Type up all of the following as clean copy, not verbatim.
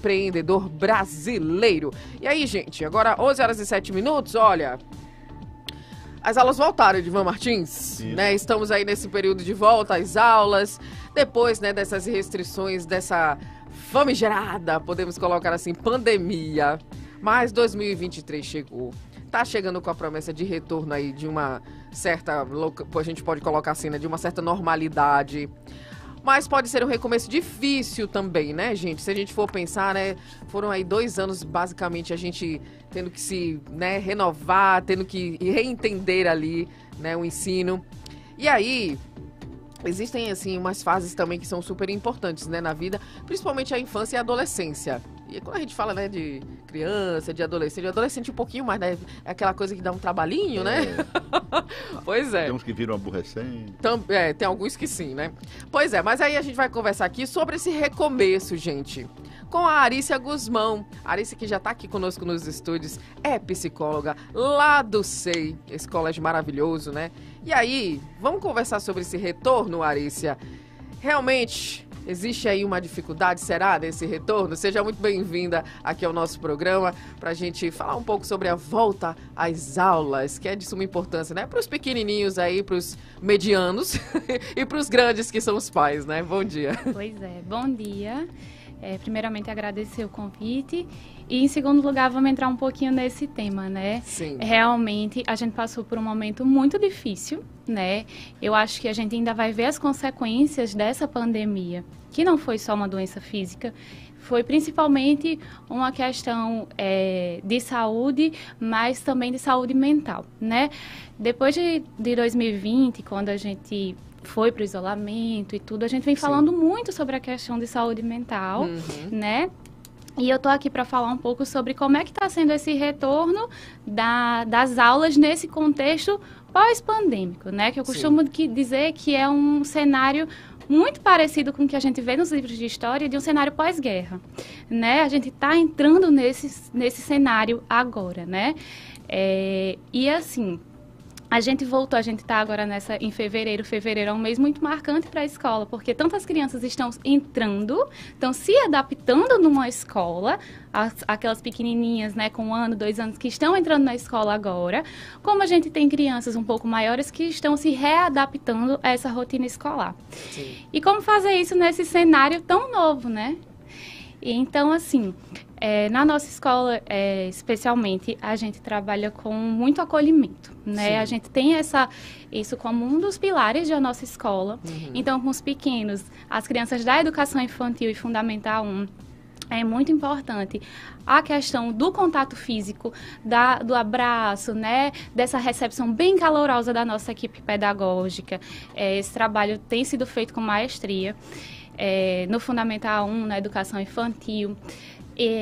empreendedor brasileiro. E aí, gente, agora 11 horas e 7 minutos, olha... As aulas voltaram, Edivan Martins, né? Estamos aí nesse período de volta às aulas, depois, né, dessas restrições, dessa famigerada, podemos colocar assim, pandemia. Mas 2023 chegou. Tá chegando com a promessa de retorno aí de uma certa, a gente pode colocar assim, né, de uma certa normalidade. Mas pode ser um recomeço difícil também, né, gente? Se a gente for pensar, né, foram aí 2 anos, basicamente, a gente tendo que se, né, renovar, tendo que reentender ali, né, o ensino. E aí, existem, assim, umas fases também que são super importantes, né, na vida, principalmente a infância e a adolescência. E quando a gente fala, né, de criança, de adolescente um pouquinho mais, né, é aquela coisa que dá um trabalhinho, né? Pois é. Tem uns que viram aborrecendo. Tem alguns que sim, né? Pois é, mas aí a gente vai conversar aqui sobre esse recomeço, gente, com a Arícia Guzmão. A Arícia, que já tá aqui conosco nos estúdios, é psicóloga lá do SEI, esse colégio maravilhoso, né? E aí, vamos conversar sobre esse retorno, Arícia. Realmente... existe aí uma dificuldade, será, nesse retorno? Seja muito bem-vinda aqui ao nosso programa para a gente falar um pouco sobre a volta às aulas, que é de suma importância, né? Para os pequenininhos aí, para os medianos e para os grandes que são os pais, né? Bom dia. Pois é, bom dia. Primeiramente, agradecer o convite. E, em segundo lugar, vamos entrar um pouquinho nesse tema, né? Sim. Realmente, a gente passou por um momento muito difícil, né? Eu acho que a gente ainda vai ver as consequências dessa pandemia, que não foi só uma doença física, foi principalmente uma questão de saúde, mas também de saúde mental, né? Depois de 2020, quando a gente foi para o isolamento e tudo, a gente vem falando muito sobre a questão de saúde mental, né? E eu tô aqui para falar um pouco sobre como é que está sendo esse retorno das aulas nesse contexto pós-pandêmico, né? Que eu costumo dizer que é um cenário muito parecido com o que a gente vê nos livros de história de um cenário pós-guerra, né? A gente está entrando nesse cenário agora, né? E assim... a gente voltou, a gente está agora em fevereiro. Fevereiro é um mês muito marcante para a escola, porque tantas crianças estão entrando, estão se adaptando numa escola, aquelas pequenininhas, né, com 1 ano, 2 anos, que estão entrando na escola agora, como a gente tem crianças um pouco maiores que estão se readaptando a essa rotina escolar. Sim. E como fazer isso nesse cenário tão novo, né? Então, assim... na nossa escola, especialmente, a gente trabalha com muito acolhimento, né? Sim. A gente tem isso como um dos pilares da nossa escola. Então, com os pequenos, as crianças da educação infantil e fundamental 1, é muito importante a questão do contato físico, do abraço, né? Dessa recepção bem calorosa da nossa equipe pedagógica. Esse trabalho tem sido feito com maestria. No Fundamental 1, na educação infantil.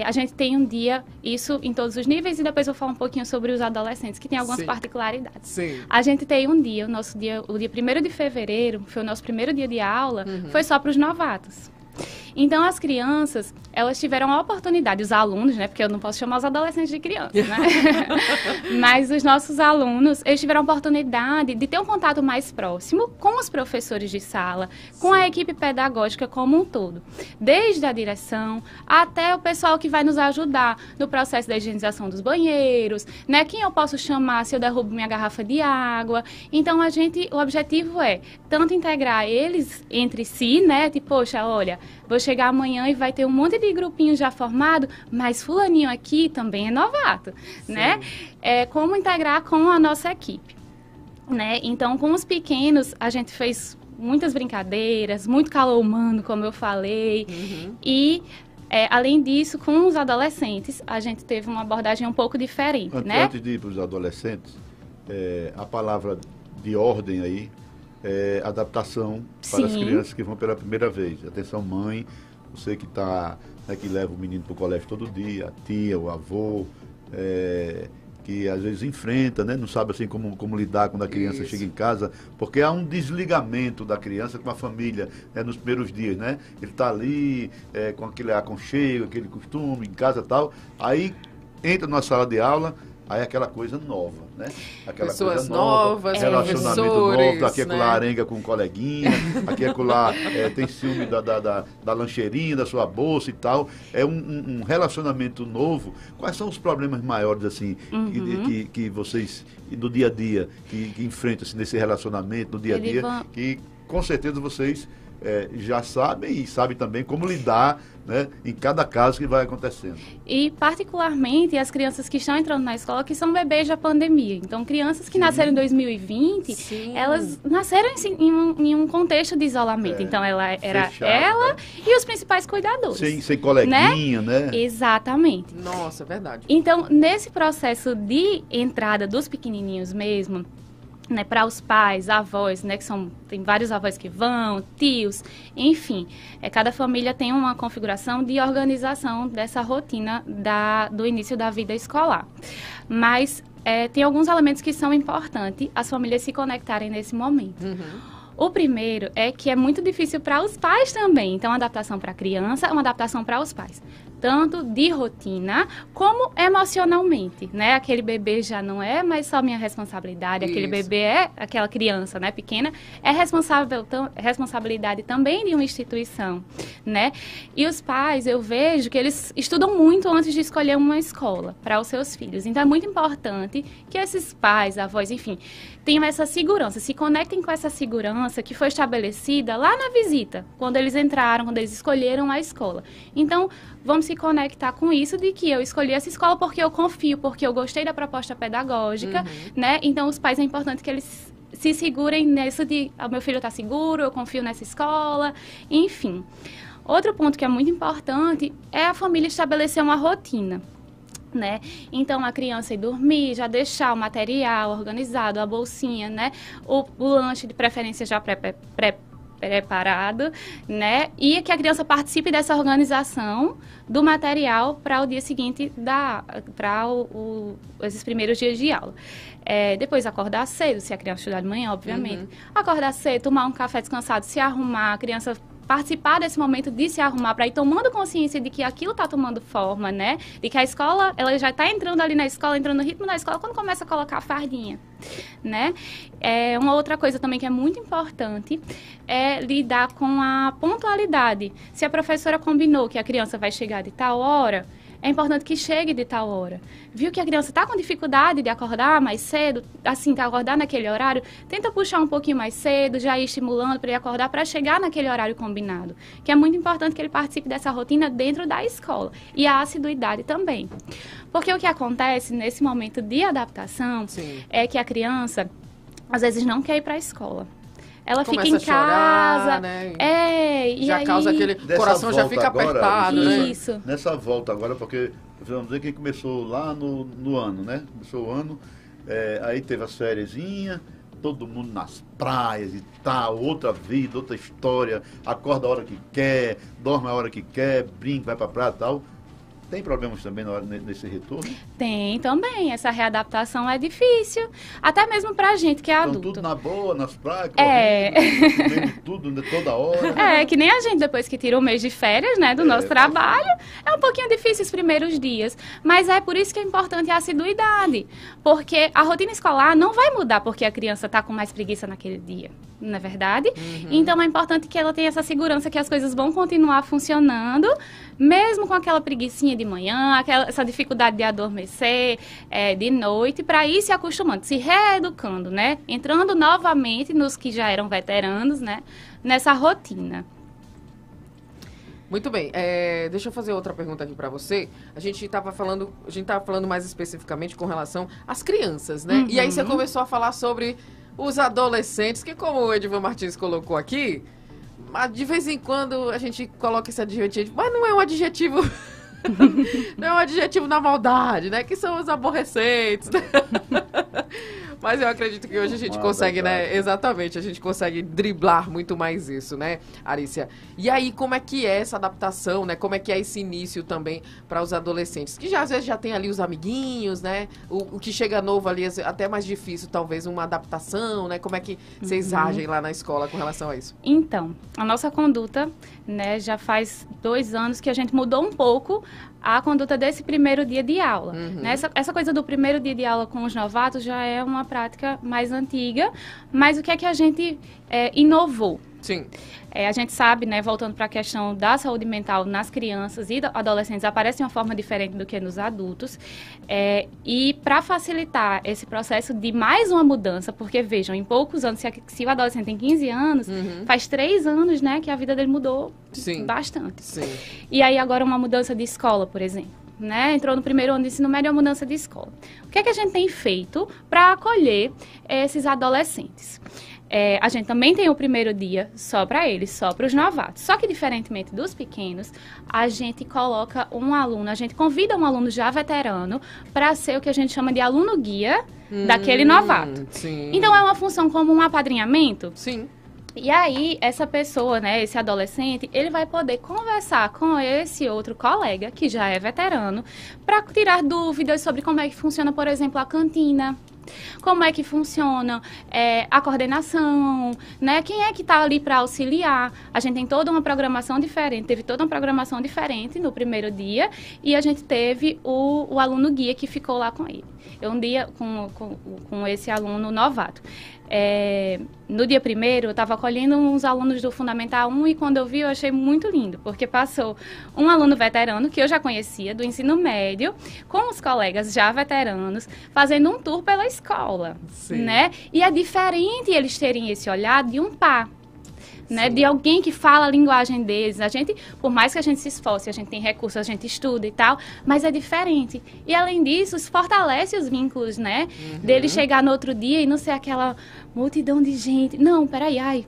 A gente tem um dia, isso em todos os níveis, e depois eu vou falar um pouquinho sobre os adolescentes, que tem algumas particularidades. Sim. A gente tem um dia, o dia 1º de fevereiro, foi o nosso primeiro dia de aula, foi só para os novatos. Então, as crianças, elas tiveram a oportunidade, os alunos, né? Porque eu não posso chamar os adolescentes de crianças, né? Mas os nossos alunos, eles tiveram a oportunidade de ter um contato mais próximo com os professores de sala, com a equipe pedagógica como um todo. Desde a direção até o pessoal que vai nos ajudar no processo da higienização dos banheiros, né? Quem eu posso chamar se eu derrubo minha garrafa de água. Então, o objetivo é tanto integrar eles entre si, né? Tipo, poxa, olha... vou chegar amanhã e vai ter um monte de grupinho já formado, mas fulaninho aqui também é novato, né? Como integrar com a nossa equipe, né? Então, com os pequenos, a gente fez muitas brincadeiras, muito calor humano, como eu falei, e... além disso, com os adolescentes, a gente teve uma abordagem um pouco diferente, né? Antes de ir para os adolescentes, a palavra de ordem aí, adaptação para as crianças que vão pela primeira vez. Atenção, mãe, você que que leva o menino para o colégio todo dia, a tia, o avô, que às vezes enfrenta, né? Não sabe assim como lidar quando a criança chega em casa, porque há um desligamento da criança com a família, né? Nos primeiros dias, né? Ele está ali com aquele aconchego, aquele costume, em casa e tal, aí entra numa sala de aula, aí é aquela coisa nova, né? Aquela Pessoas coisa nova, novas, relacionamento professores, novo, aqui é né? com arenga com um coleguinha, aqui é com lá, tem ciúme da lancheirinha, da sua bolsa e tal. É um relacionamento novo. Quais são os problemas maiores, assim, que vocês, do dia a dia, que enfrentam assim, nesse relacionamento, no dia a dia, que com certeza vocês já sabem e sabem também como lidar, né, em cada caso que vai acontecendo. E, particularmente, as crianças que estão entrando na escola, que são bebês da pandemia. Então, crianças que nasceram em 2020, elas nasceram em um contexto de isolamento. Então, ela era fechado, né? E os principais cuidadores. Sem coleguinha, né? Exatamente. Nossa, é verdade. Então, nesse processo de entrada dos pequenininhos mesmo, né, para os pais, avós, né, tem vários avós que vão, tios, enfim, cada família tem uma configuração de organização dessa rotina do início da vida escolar. Mas tem alguns elementos que são importantes as famílias se conectarem nesse momento. O primeiro é que é muito difícil para os pais também. Então, uma adaptação para a criança é uma adaptação para os pais. Tanto de rotina, como emocionalmente, né? Aquele bebê já não é mais só minha responsabilidade. Aquele bebê aquela criança, né, pequena, é responsabilidade também de uma instituição, né? E os pais, eu vejo que eles estudam muito antes de escolher uma escola para os seus filhos. Então, é muito importante que esses pais, avós, enfim, tenham essa segurança, se conectem com essa segurança que foi estabelecida lá na visita, quando eles entraram, quando eles escolheram a escola. Então, vamos se conectar com isso de que eu escolhi essa escola porque eu confio, porque eu gostei da proposta pedagógica, né? Então, os pais é importante que eles se segurem nisso de meu filho está seguro, eu confio nessa escola, enfim. Outro ponto que é muito importante é a família estabelecer uma rotina. Né? Então, a criança ir dormir, já deixar o material organizado, a bolsinha, né? O lanche de preferência já preparado, né? E que a criança participe dessa organização do material para o dia seguinte, para esses primeiros dias de aula. Depois, acordar cedo, se a criança estudar de manhã, obviamente. Acordar cedo, tomar um café descansado, se arrumar, a criança participar desse momento de se arrumar para ir tomando consciência de que aquilo está tomando forma, né? De que a escola, ela já está entrando ali na escola, entrando no ritmo da escola quando começa a colocar a fardinha, né? Uma outra coisa também que é muito importante é lidar com a pontualidade. Se a professora combinou que a criança vai chegar de tal hora, é importante que chegue de tal hora. Viu que a criança está com dificuldade de acordar mais cedo, assim, acordar naquele horário, tenta puxar um pouquinho mais cedo, já ir estimulando para ele acordar, para chegar naquele horário combinado. Que é muito importante que ele participe dessa rotina dentro da escola. E a assiduidade também. Porque o que acontece nesse momento de adaptação é que a criança, às vezes, não quer ir para a escola. Ela começa fica em casa, chorar, né? E já aí causa aquele coração já fica agora, apertado, né? Isso. Nessa volta agora, porque vamos dizer que começou lá no ano, né? Começou o ano, aí teve as fériasinhas, todo mundo nas praias e tal, outra vida, outra história, acorda a hora que quer, dorme a hora que quer, brinca, vai pra praia e tal. Tem problemas também nesse retorno? Tem também. Essa readaptação é difícil. Até mesmo pra gente que é então, adulto. Tudo na boa, nas praias, correndo, comendo tudo, toda hora. Que nem a gente, depois que tira o mês de férias, né, do nosso trabalho, é um pouquinho difícil os primeiros dias. Mas é por isso que é importante a assiduidade. Porque a rotina escolar não vai mudar porque a criança tá com mais preguiça naquele dia. Não é verdade? Então, é importante que ela tenha essa segurança que as coisas vão continuar funcionando, mesmo com aquela preguicinha de manhã, essa dificuldade de adormecer de noite, para ir se acostumando, se reeducando, né? Entrando novamente nos que já eram veteranos, né? Nessa rotina. Muito bem. Deixa eu fazer outra pergunta aqui para você. A gente estava falando mais especificamente com relação às crianças, né? E aí você começou a falar sobre os adolescentes, que como o Edivan Martins colocou aqui, de vez em quando a gente coloca esse adjetivo, mas não é um adjetivo... não é um adjetivo na maldade, né? Que são os aborrecentes, né? Mas eu acredito que hoje a gente consegue, né? Exatamente, a gente consegue driblar muito mais isso, né, Arícia? E aí, como é que é essa adaptação, né? Como é que é esse início também para os adolescentes? Que já, às vezes já tem ali os amiguinhos, né? O que chega novo ali, até mais difícil, talvez, uma adaptação, né? Como é que vocês agem lá na escola com relação a isso? Então, a nossa conduta, né, já faz 2 anos que a gente mudou um pouco a conduta desse primeiro dia de aula. Né? Essa coisa do primeiro dia de aula com os novatos já é uma prática mais antiga, mas o que é que a gente inovou? Sim. A gente sabe, né, voltando para a questão da saúde mental nas crianças e adolescentes, aparece de uma forma diferente do que nos adultos. E para facilitar esse processo de mais uma mudança, porque vejam, em poucos anos, se o adolescente tem 15 anos, faz 3 anos, né, que a vida dele mudou bastante. Sim. E aí agora uma mudança de escola, por exemplo. Né? Entrou no primeiro ano de ensino médio, uma mudança de escola. O que é que a gente tem feito para acolher esses adolescentes? A gente também tem o primeiro dia só para eles, só para os novatos. Só que, diferentemente dos pequenos, a gente coloca um aluno, a gente convida um aluno já veterano para ser o que a gente chama de aluno guia daquele novato. Sim. Então, é uma função como um apadrinhamento. Sim. E aí, essa pessoa, né, esse adolescente, ele vai poder conversar com esse outro colega, que já é veterano, para tirar dúvidas sobre como é que funciona, por exemplo, a cantina. Como é que funciona a coordenação, né? Quem é que está ali para auxiliar? A gente tem toda uma programação diferente, teve toda uma programação diferente no primeiro dia e a gente teve o aluno guia que ficou lá com ele. Um dia com esse aluno novato. No dia primeiro, eu estava acolhendo uns alunos do Fundamental 1 e quando eu vi, eu achei muito lindo, porque passou um aluno veterano, que eu já conhecia, do ensino médio, com os colegas já veteranos, fazendo um tour pela escola, né? E é diferente eles terem esse olhar de um par. Né, de alguém que fala a linguagem deles. A gente, por mais que a gente se esforce, a gente tem recursos, a gente estuda e tal, mas é diferente. E além disso, fortalece os vínculos, né? Dele chegar no outro dia e não ser aquela multidão de gente. Não, peraí,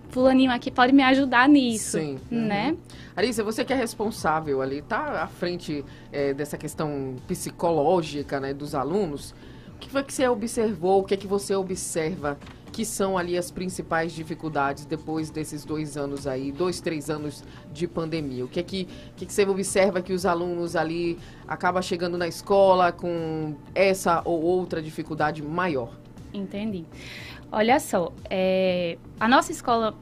fulaninho aqui pode me ajudar nisso. Sim. Né? Alicia, você que é responsável ali, tá à frente dessa questão psicológica, né, dos alunos, o que foi que você observou, o que é que você observa que são ali as principais dificuldades depois desses 2 anos aí, 2, 3 anos de pandemia? O que é que você observa que os alunos ali acabam chegando na escola com essa ou outra dificuldade maior? Entendi. Olha só, a nossa escola,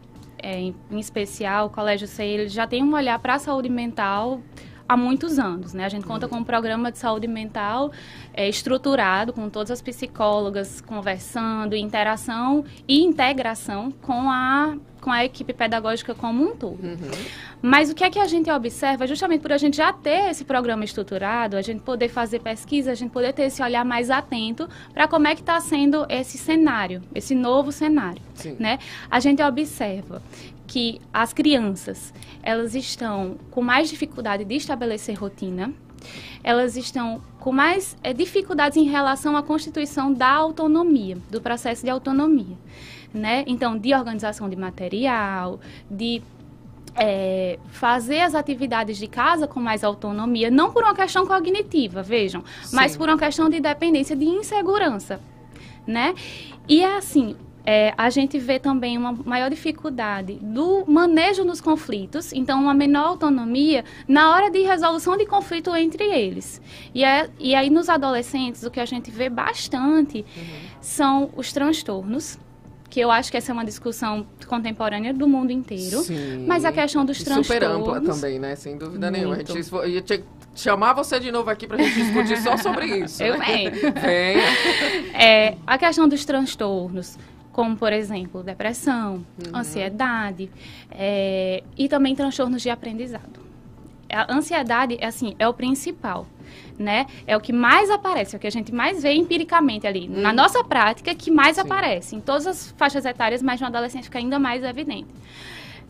em especial, o Colégio CEI, ele já tem um olhar para a saúde mental há muitos anos, né? A gente conta com um programa de saúde mental estruturado, com todas as psicólogas conversando, interação e integração com a equipe pedagógica como um todo. Mas o que é que a gente observa, justamente por a gente já ter esse programa estruturado, a gente poder fazer pesquisa, a gente poder ter esse olhar mais atento para como é que está sendo esse cenário, esse novo cenário, né? A gente observa que as crianças, elas estão com mais dificuldade de estabelecer rotina, elas estão com mais dificuldades em relação à constituição da autonomia, do processo de autonomia, né? Então, de organização de material, de fazer as atividades de casa com mais autonomia, não por uma questão cognitiva, vejam, mas por uma questão de dependência, de insegurança, né? E é assim, a gente vê também uma maior dificuldade do manejo nos conflitos, então uma menor autonomia na hora de resolução de conflito entre eles. E aí nos adolescentes, o que a gente vê bastante são os transtornos, que eu acho que essa é uma discussão contemporânea do mundo inteiro. Sim. Mas a questão dos transtornos... Super ampla também, né? Sem dúvida nenhuma. A gente ia chamar você de novo aqui pra gente discutir só sobre isso. Eu venho. A questão dos transtornos, como, por exemplo, depressão, ansiedade, e também transtornos de aprendizado. A ansiedade, é o principal, né? É o que mais aparece, é o que a gente mais vê empiricamente ali, na nossa prática, que mais aparece. Em todas as faixas etárias, mas no adolescente fica ainda mais evidente.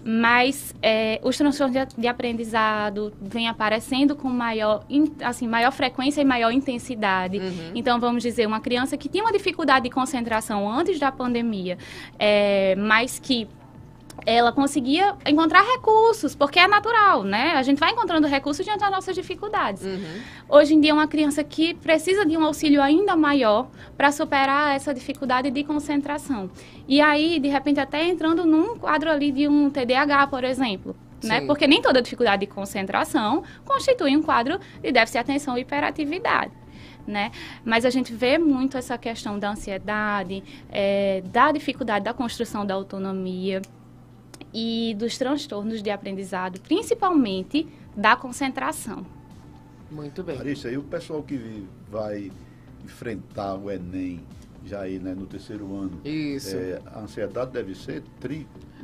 Mas os transtornos de aprendizado vêm aparecendo com maior frequência e maior intensidade. Então, vamos dizer, uma criança que tinha uma dificuldade de concentração antes da pandemia, mas que ela conseguia encontrar recursos, porque é natural, né? A gente vai encontrando recursos diante das nossas dificuldades. Hoje em dia, uma criança que precisa de um auxílio ainda maior para superar essa dificuldade de concentração. E aí, de repente, até entrando num quadro ali de um TDAH, por exemplo, né? Porque nem toda dificuldade de concentração constitui um quadro de déficit de atenção e hiperatividade. Né? Mas a gente vê muito essa questão da ansiedade, da dificuldade da construção da autonomia e dos transtornos de aprendizado, principalmente da concentração. Muito bem. Larissa, e o pessoal que vai enfrentar o Enem já aí, né, no terceiro ano, Isso. a ansiedade deve ser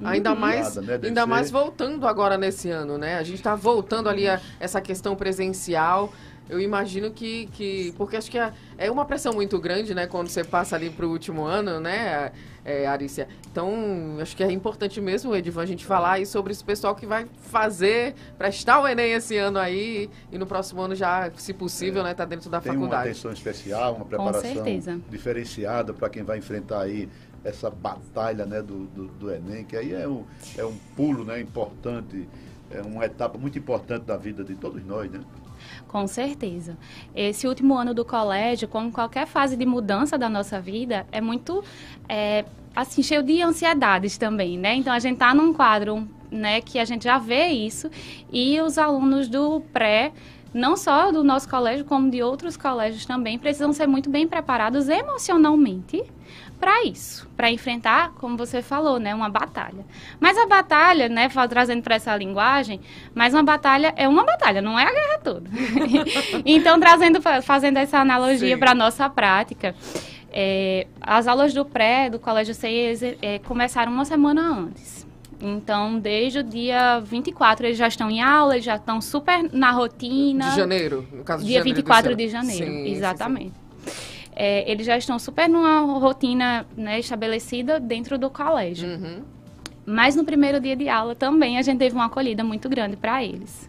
Ainda mais, né? mais voltando agora nesse ano, né? A gente está voltando ali a essa questão presencial. Eu imagino que porque acho que é uma pressão muito grande, né? Quando você passa ali para o último ano, né, Arícia? Então, acho que é importante mesmo, Edivan, a gente falar aí sobre esse pessoal que vai prestar o Enem esse ano aí e no próximo ano já, se possível, né, tá dentro da faculdade. Tem uma atenção especial, uma preparação diferenciada para quem vai enfrentar aí essa batalha, né, do Enem, que aí é um pulo, né, importante, é uma etapa muito importante da vida de todos nós, né? Com certeza. Esse último ano do colégio, como qualquer fase de mudança da nossa vida, é muito, assim, cheio de ansiedades também, né? Então, a gente está num quadro, né, que a gente já vê isso, e os alunos do pré, não só do nosso colégio, como de outros colégios também, precisam ser muito bem preparados emocionalmente para isso, para enfrentar, como você falou, né, uma batalha. Mas a batalha, né, trazendo para essa linguagem, mas uma batalha é uma batalha, não é a guerra toda. Então, fazendo essa analogia para a nossa prática, as aulas do pré, do Colégio CEIES, começaram uma semana antes. Então, desde o dia 24, eles já estão em aula, eles já estão super na rotina. De janeiro, no caso de dia janeiro. Dia 24 de janeiro, sim, exatamente. Sim. Eles já estão super numa rotina, né, estabelecida dentro do colégio. Uhum. Mas no primeiro dia de aula também a gente teve uma acolhida muito grande para eles.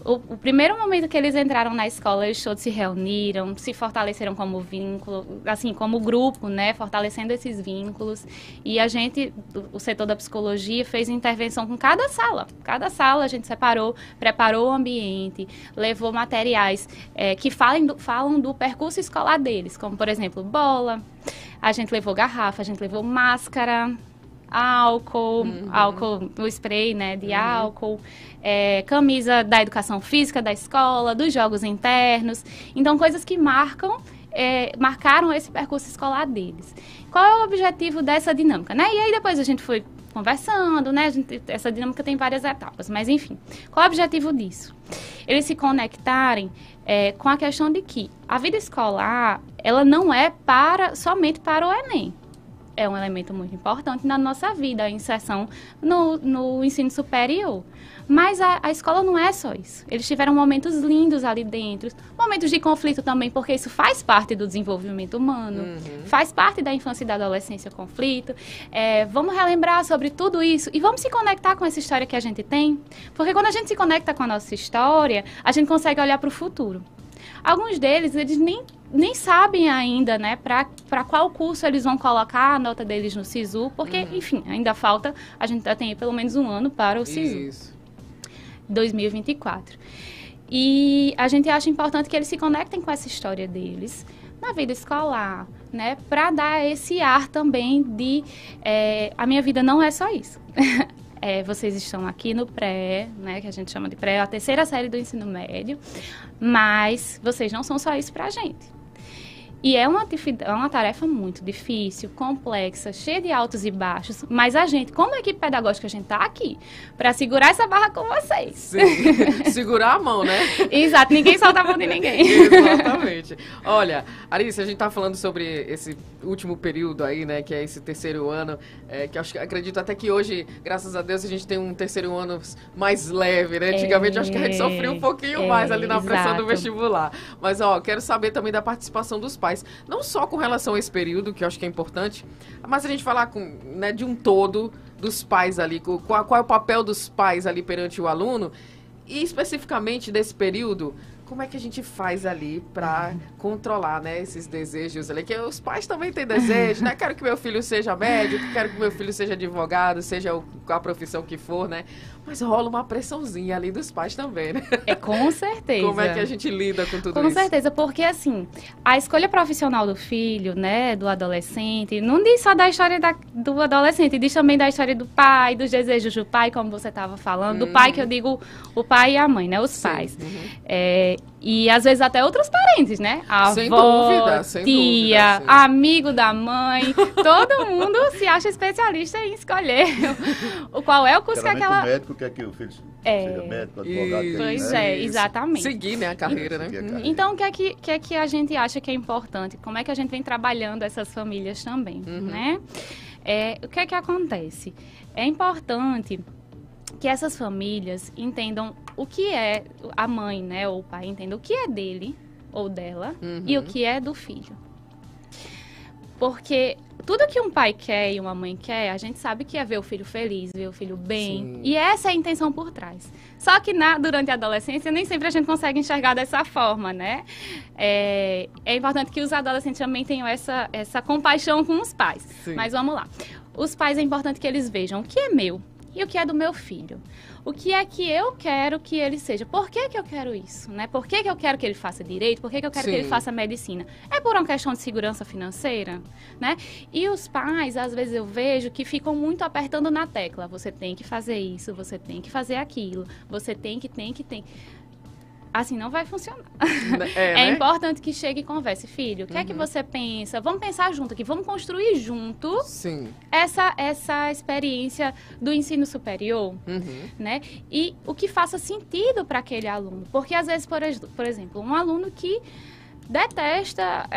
O primeiro momento que eles entraram na escola, eles todos se reuniram, se fortaleceram como vínculo, assim, como grupo, né, fortalecendo esses vínculos. E a gente, o setor da psicologia, fez intervenção com cada sala. Cada sala a gente preparou o ambiente, levou materiais que falam do percurso escolar deles, como, por exemplo, bola, a gente levou garrafa, a gente levou máscara, álcool, o spray, né, de álcool, camisa da educação física da escola, dos jogos internos. Então, coisas que marcaram esse percurso escolar deles. Qual é o objetivo dessa dinâmica, né? E aí depois a gente foi conversando, né? Essa dinâmica tem várias etapas, mas enfim. Qual é o objetivo disso? Eles se conectarem com a questão de que a vida escolar, ela não é somente para o Enem. É um elemento muito importante na nossa vida, a inserção no ensino superior. Mas a escola não é só isso. Eles tiveram momentos lindos ali dentro, momentos de conflito também, porque isso faz parte do desenvolvimento humano, faz parte da infância e da adolescência, conflito. Vamos relembrar sobre tudo isso e vamos se conectar com essa história que a gente tem, porque quando a gente se conecta com a nossa história, a gente consegue olhar para o futuro. Alguns deles, eles nem sabem ainda, né, para qual curso eles vão colocar a nota deles no SISU, porque, enfim, ainda falta, a gente já tem pelo menos um ano para o SISU. Isso. 2024. E a gente acha importante que eles se conectem com essa história deles na vida escolar, né, para dar esse ar também de a minha vida não é só isso. Vocês estão aqui no pré, né, que a gente chama de pré, a terceira série do ensino médio, mas vocês não são só isso pra gente. E é uma tarefa muito difícil, complexa, cheia de altos e baixos, mas a gente, como equipe pedagógica, a gente tá aqui para segurar essa barra com vocês. Sim, segurar a mão, né? Exato, ninguém solta a mão de ninguém. Exatamente. Olha, Arícia, a gente tá falando sobre esse último período aí, né, que é esse terceiro ano, que eu acredito até que hoje, graças a Deus, a gente tem um terceiro ano mais leve, né? Antigamente, acho que a gente sofreu um pouquinho mais ali na pressão do vestibular. Mas, quero saber também da participação dos pais. Não só com relação a esse período, que eu acho que é importante, mas a gente falar né, de um todo dos pais ali, qual é o papel dos pais ali perante o aluno, e especificamente desse período, como é que a gente faz ali para controlar, né, esses desejos ali? Que os pais também têm desejos, né? Quero que meu filho seja médico, quero que meu filho seja advogado, seja a profissão que for, né? Mas rola uma pressãozinha ali dos pais também, né? Com certeza. Como é que a gente lida com tudo isso? Com certeza, porque assim, a escolha profissional do filho, né, do adolescente, não diz só da história do adolescente, diz também da história do pai, dos desejos do pai, como você estava falando, do pai que eu digo o pai e a mãe, né, os pais. E às vezes até outros parentes, né? A Sem avó, dúvida, sem tia, dúvida, sim. amigo da mãe. Todo mundo se acha especialista em escolher qual é o curso que Geralmente aquela... o médico quer que o filho seja médico, advogado. Isso. Pois né? é, exatamente. Seguir, né, a carreira, né? Seguir a carreira. Então, o que é que a gente acha que é importante? Como é que a gente vem trabalhando essas famílias também, né? O que é que acontece? É importante que essas famílias entendam o que é a mãe, né, ou o pai, entenda o que é dele ou dela e o que é do filho. Porque tudo que um pai quer e uma mãe quer, a gente sabe que é ver o filho feliz, ver o filho bem. Sim. E essa é a intenção por trás. Só que durante a adolescência, nem sempre a gente consegue enxergar dessa forma, né? É importante que os adolescentes também tenham essa compaixão com os pais. Sim. Mas vamos lá. Os pais é importante que eles vejam o que é meu e o que é do meu filho. O que é que eu quero que ele seja? Por que eu quero isso? Né? Por que eu quero que ele faça direito? Por que eu quero que ele faça medicina? É por uma questão de segurança financeira? Né? E os pais, às vezes eu vejo que ficam muito apertando na tecla. Você tem que fazer isso, você tem que fazer aquilo, você tem que. Assim não vai funcionar. Né? Importante que chegue e converse. Filho, o que é que você pensa? Vamos pensar junto aqui, vamos construir junto Sim. essa experiência do ensino superior, né? E o que faça sentido para aquele aluno. Porque, às vezes, por exemplo, um aluno que detesta,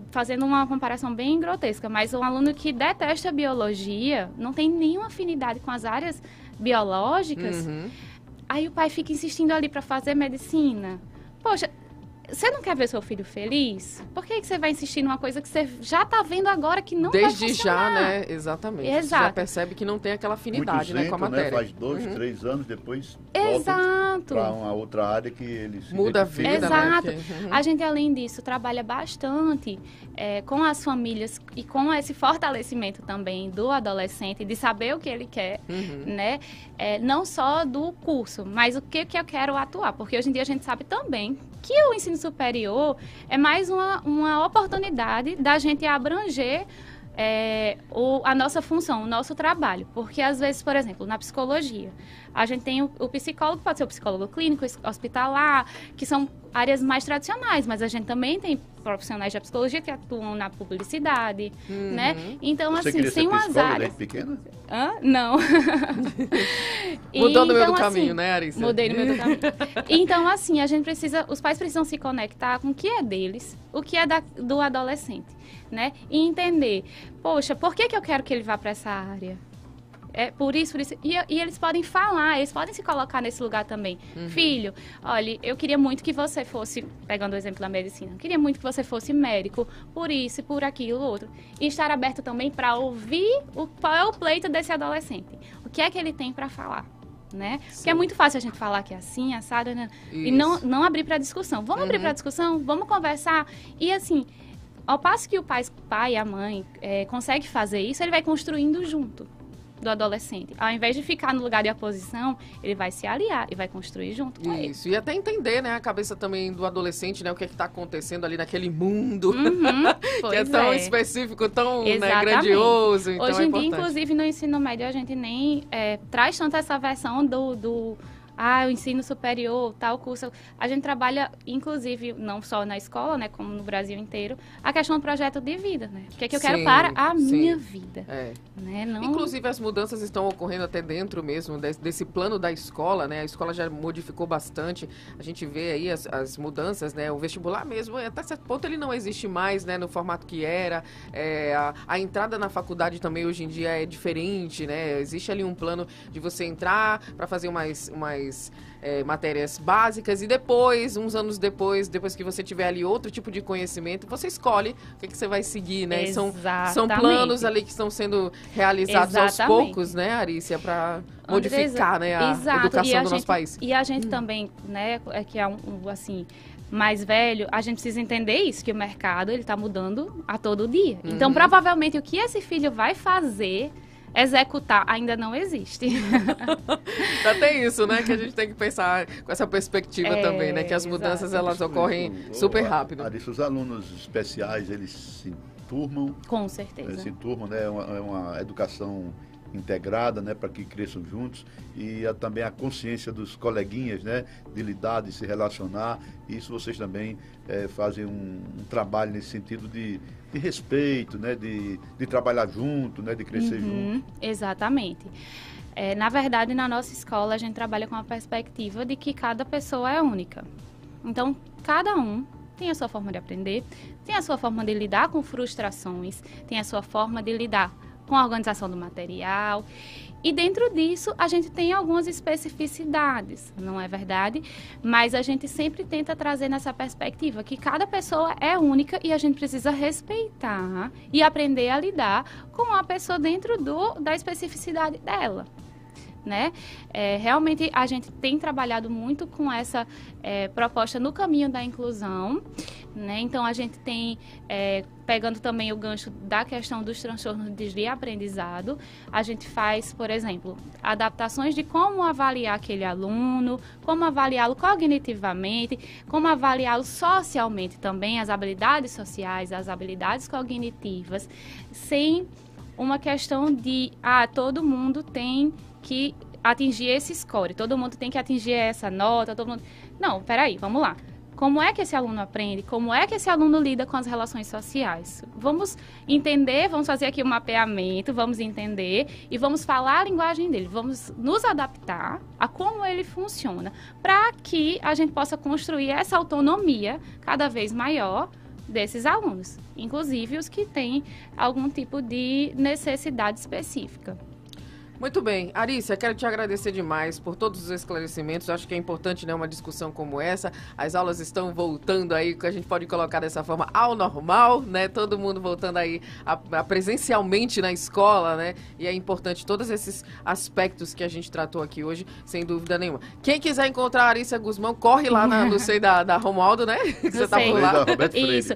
fazendo uma comparação bem grotesca, mas um aluno que detesta biologia, não tem nenhuma afinidade com as áreas biológicas, aí o pai fica insistindo ali para fazer medicina. Poxa, você não quer ver seu filho feliz? Por que você vai insistir numa coisa que você já está vendo agora que não vai funcionar? Desde já, né? Exatamente. Exato. Você já percebe que não tem aquela afinidade, né, com a matéria. Faz 2, 3 anos, depois Exato. para uma outra área que eles muda a vida, Exato. né? A gente, além disso, trabalha bastante com as famílias e com esse fortalecimento também do adolescente, de saber o que ele quer, né? Não só do curso, mas o que eu quero atuar. Porque hoje em dia a gente sabe também que o ensino superior é mais uma oportunidade da gente abranger a nossa função, o nosso trabalho. Porque, às vezes, por exemplo, na psicologia, a gente tem o psicólogo, pode ser o psicólogo clínico, hospitalar, que são áreas mais tradicionais, mas a gente também tem profissionais da psicologia que atuam na publicidade, né? Então, Você assim, queria tem ser umas psicóloga áreas... desde pequena? Não. Mudou no meio do Então, caminho, assim, né, Arícia? Mudei no meio do caminho. Então, assim, os pais precisam se conectar com o que é deles, o que é do adolescente, né? E entender, poxa, por que eu quero que ele vá para essa área? É por isso. E eles podem falar, eles podem se colocar nesse lugar também. Filho, olha, eu queria muito que você fosse, pegando o exemplo da medicina, eu queria muito que você fosse médico, por isso, por aquilo, outro. E estar aberto também para ouvir qual é o pleito desse adolescente. O que é que ele tem para falar, né? Sim. Porque é muito fácil a gente falar que é assim, assado, né? E não abrir para discussão. Vamos abrir para discussão? Vamos conversar? E assim... Ao passo que o pai e a mãe consegue fazer isso, ele vai construindo junto do adolescente. Ao invés de ficar no lugar de oposição, ele vai se aliar e vai construir junto com ele. Isso, e até entender, né, a cabeça também do adolescente, né, o que está acontecendo ali naquele mundo, que é tão específico, tão grandioso. Então hoje em dia, importante. inclusive, no ensino médio, a gente nem traz tanto essa versão do o ensino superior, tal curso. A gente trabalha, inclusive, não só na escola, né, como no Brasil inteiro, a questão do projeto de vida, né? O que é que eu quero para a minha vida. Né? Não... Inclusive, as mudanças estão ocorrendo até dentro mesmo desse plano da escola, né? A escola já modificou bastante. A gente vê aí as mudanças, né? O vestibular mesmo, até certo ponto, ele não existe mais, né? No formato que era. A entrada na faculdade também, hoje em dia, é diferente, né? Existe ali um plano de você entrar para fazer umas matérias básicas e depois, uns anos depois que você tiver ali outro tipo de conhecimento, você escolhe o que você vai seguir, né? São planos ali que estão sendo realizados aos poucos, né, Arícia, para modificar, né, a educação do nosso país. E a gente também, né, que é assim, mais velho, a gente precisa entender isso, que o mercado, ele tá mudando a todo dia. Então, provavelmente, o que esse filho vai fazer... executar ainda não existe. Já tem isso, né? Que a gente tem que pensar com essa perspectiva também, né? Que as mudanças, elas ocorrem super rápido. Os alunos especiais, eles se enturmam. Com certeza. Se enturmam, né? É uma educação integrada, né, para que cresçam juntos, e também a consciência dos coleguinhas, né, de lidar, de se relacionar. Isso vocês também fazem um trabalho nesse sentido de respeito, né, de trabalhar junto, né, de crescer junto. Exatamente. Na verdade, na nossa escola, a gente trabalha com a perspectiva de que cada pessoa é única. Então, cada um tem a sua forma de aprender, tem a sua forma de lidar com frustrações, tem a sua forma de lidar com a organização do material. E dentro disso, a gente tem algumas especificidades, não é verdade? Mas a gente sempre tenta trazer nessa perspectiva que cada pessoa é única e a gente precisa respeitar e aprender a lidar com a pessoa dentro da especificidade dela. Né? Realmente a gente tem trabalhado muito com essa proposta no caminho da inclusão, né? Então a gente tem, pegando também o gancho da questão dos transtornos de aprendizado, a gente faz, por exemplo, adaptações de como avaliar aquele aluno, como avaliá-lo cognitivamente, como avaliá-lo socialmente também, as habilidades sociais, as habilidades cognitivas, sem uma questão de, todo mundo tem que atingir esse score, todo mundo tem que atingir essa nota, todo mundo... Não, peraí, vamos lá. Como é que esse aluno aprende? Como é que esse aluno lida com as relações sociais? Vamos entender, vamos fazer aqui um mapeamento, vamos entender e vamos falar a linguagem dele, vamos nos adaptar a como ele funciona, para que a gente possa construir essa autonomia cada vez maior desses alunos, inclusive os que têm algum tipo de necessidade específica. Muito bem. Arícia, quero te agradecer demais por todos os esclarecimentos. Eu acho que é importante, né, uma discussão como essa. As aulas estão voltando aí, que a gente pode colocar dessa forma, ao normal, né? Todo mundo voltando aí a presencialmente na escola, né? E é importante todos esses aspectos que a gente tratou aqui hoje, sem dúvida nenhuma. Quem quiser encontrar a Arícia Guzmão, corre lá no SEI da Romualdo, né? Que você tá por lá. Isso.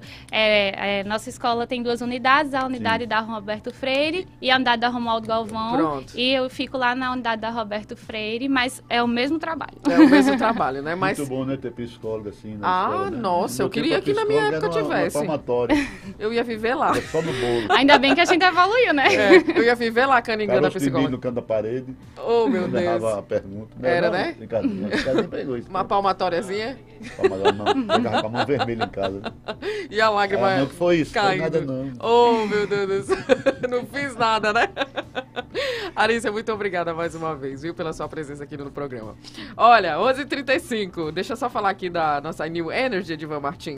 Nossa escola tem 2 unidades, a unidade da Roberto Freire e a unidade da Romualdo Galvão. Pronto. E eu fico lá na unidade da Roberto Freire, mas é o mesmo trabalho. É o mesmo trabalho, né? Mas... Muito bom, né, ter psicóloga assim na escola, né? Nossa, eu queria que na minha época tivesse. Eu ia viver lá. É só no bolo. Ainda bem que a gente evoluiu, né? Eu ia viver lá, caningando a psicóloga. No canto da parede. Oh, meu Deus. Errava a pergunta. Era, né? Pegou isso. Uma palmatóriazinha? Não, pegava com a mão vermelha em casa. E a lágrima não, que foi isso? Caindo. Foi nada não. Oh, meu Deus do céu. Não fiz nada, né? Arícia, muito obrigada mais uma vez, viu, pela sua presença aqui no programa. Olha, 11h35, deixa eu só falar aqui da nossa New Energy, Edivan Martins.